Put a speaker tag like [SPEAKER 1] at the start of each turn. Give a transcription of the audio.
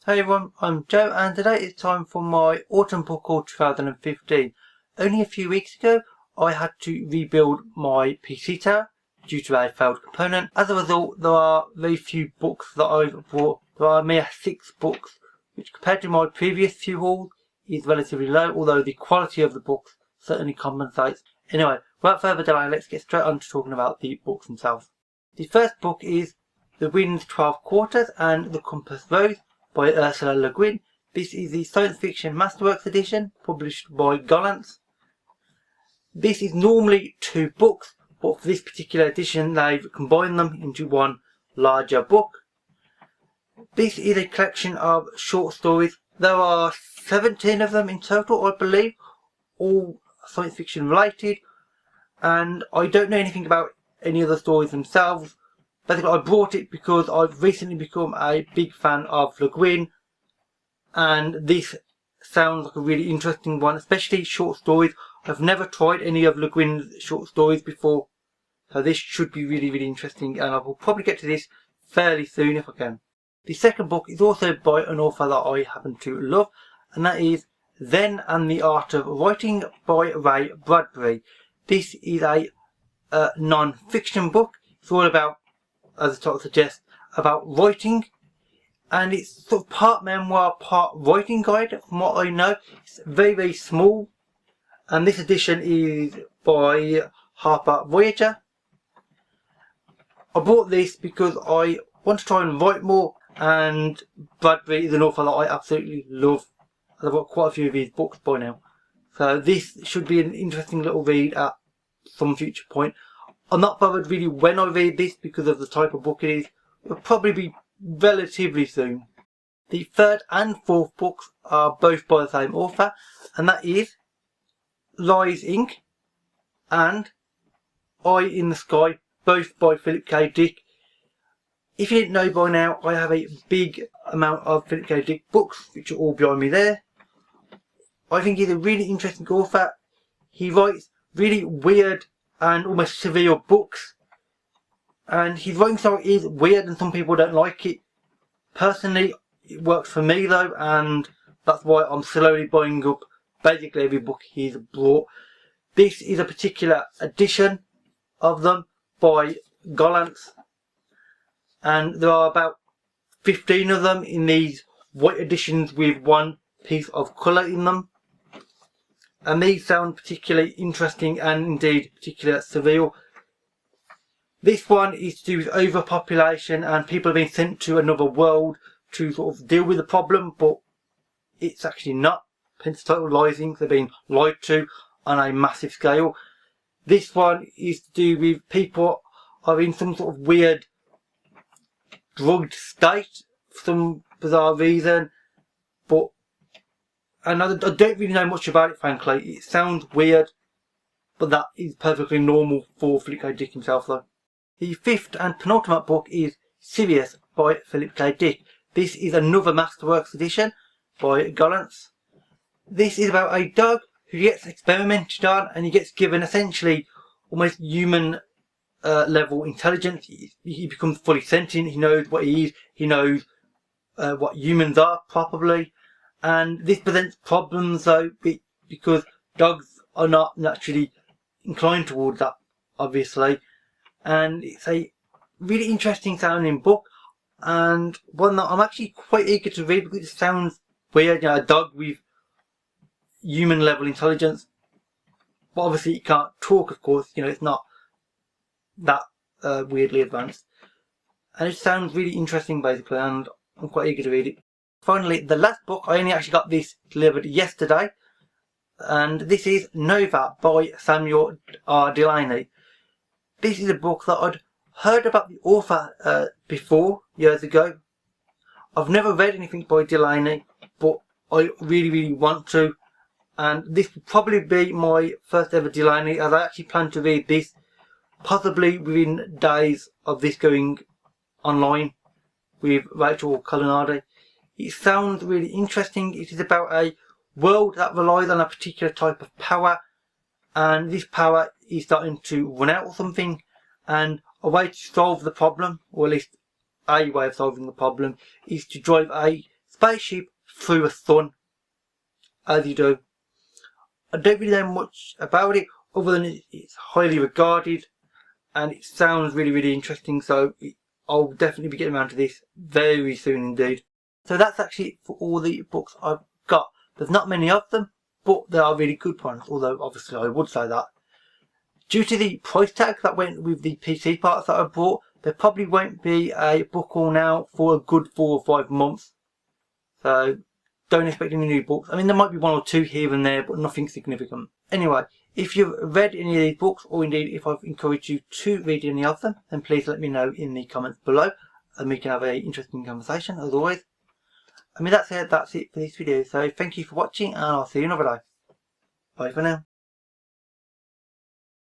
[SPEAKER 1] Hey everyone, I'm Joe and today it's time for my autumn book haul 2015. Only a few weeks ago I had to rebuild my PC tower due to a failed component. As a result, there are very few books that I've bought. There are mere 6 books, which compared to my previous few hauls is relatively low, although the quality of the books certainly compensates. Anyway, without further delay, let's get straight on to talking about the books themselves. The first book is The Wind's 12 Quarters and The Compass Rose by Ursula Le Guin. This is the science fiction masterworks edition published by Guin. This is normally 2 books, but for this particular edition they've combined them into one larger book. This is a collection of short stories. There are 17 of them in total, I believe, all science fiction related, and I don't know anything about any of the stories themselves. Basically, I brought it because I've recently become a big fan of Le Guin, and this sounds like a really interesting one, especially short stories. I've never tried any of Le Guin's short stories before, so this should be really interesting, and I will probably get to this fairly soon if I can. The second book is also by an author that I happen to love, and that is Zen and the Art of Writing by Bradbury. This is a non-fiction book. It's all about, as the title suggests, about writing, and it's sort of part memoir, part writing guide from what I know. It's very small, and this edition is by Harper Voyager. I bought this because I want to try and write more, and Bradbury is an author that I absolutely love. I've got quite a few of his books by now, so this should be an interesting little read at some future point. I'm not bothered really when I read this because of the type of book it is. It'll probably be relatively soon. The third and fourth books are both by the same author, and that is Lies Inc. and Eye in the Sky, both by Philip K. Dick. If you didn't know by now, I have a big amount of Philip K. Dick books, which are all behind me there. I think he's a really interesting author. He writes really weird and almost surreal books, and his writing style is weird and some people don't like it. Personally, it works for me though, and that's why I'm slowly buying up basically every book he's brought. This is a particular edition of them by Gollancz, and there are about 15 of them in these white editions with one piece of colour in them. And these sound particularly interesting and indeed particularly surreal. This one is to do with overpopulation, and people have been sent to another world to sort of deal with the problem, but it's actually not. Hence the title Lies Inc. They're being lied to on a massive scale. This one is to do with people are in some sort of weird drugged state for some bizarre reason, and I don't really know much about it, frankly. It sounds weird, but that is perfectly normal for Philip K. Dick himself though. The fifth and penultimate book is Sirius by Philip K. Dick. This is another Masterworks edition by Gollancz. This is about a dog who gets experimented on, and he gets given essentially almost human level intelligence. He becomes fully sentient. He knows what he is. He knows what humans are properly. And this presents problems though, because dogs are not naturally inclined towards that, obviously. And it's a really interesting sounding book, and one that I'm actually quite eager to read because it sounds weird, a dog with human level intelligence. But obviously it can't talk, of course, it's not that weirdly advanced. And it sounds really interesting basically, and I'm quite eager to read it. Finally, the last book, I only actually got this delivered yesterday, and this is Nova by Samuel R. Delany. This is a book that I'd heard about the author before, years ago. I've never read anything by Delany, but I really want to, and this will probably be my first ever Delany, as I actually plan to read this possibly within days of this going online with Rachel Colinardi. It sounds really interesting. It is about a world that relies on a particular type of power, and this power is starting to run out or something, and a way to solve the problem, or at least a way of solving the problem, is to drive a spaceship through a sun, as you do. I don't really know much about it other than it's highly regarded and it sounds really interesting, so I'll definitely be getting around to this very soon indeed. So that's actually it for all the books I've got. There's not many of them, but they are really good ones, although obviously I would say that. Due to the price tag that went with the PC parts that I bought, there probably won't be a book haul now for a good 4 or 5 months. So don't expect any new books. I mean, there might be 1 or 2 here and there, but nothing significant. Anyway, if you've read any of these books, or indeed if I've encouraged you to read any of them, then please let me know in the comments below, and we can have an interesting conversation as always. I mean, that's it for this video. So thank you for watching, and I'll see you another day. Bye for now.